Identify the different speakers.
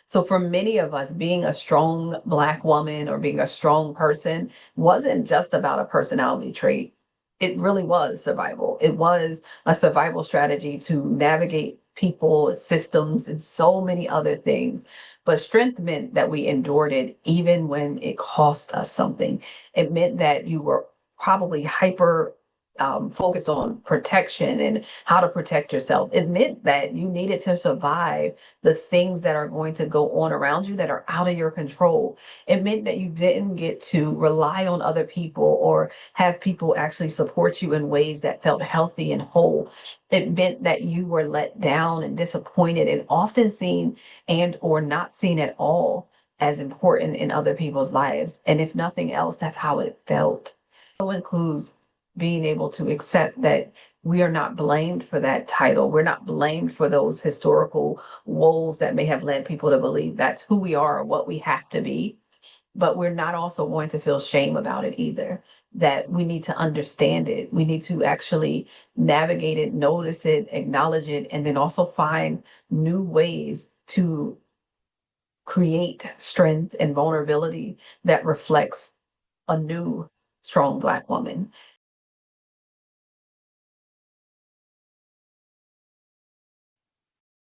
Speaker 1: So for many of us, being a strong Black woman or being a strong person wasn't just about a personality trait. It really was survival. It was a survival strategy to navigate people, systems, and so many other things. But strength meant that we endured it even when it cost us something. It meant that you were probably hyper focused on protection and how to protect yourself. It meant that you needed to survive the things that are going to go on around you that are out of your control. It meant that you didn't get to rely on other people or have people actually support you in ways that felt healthy and whole. It meant that you were let down and disappointed and often seen and or not seen at all as important in other people's lives. And if nothing else, that's how it felt. So includes being able to accept that we are not blamed for that title. We're not blamed for those historical woes that may have led people to believe that's who we are or what we have to be. But we're not also going to feel shame about it either. That we need to understand it. We need to actually navigate it, notice it, acknowledge it, and then also find new ways to create strength and vulnerability that reflects a new strong Black woman.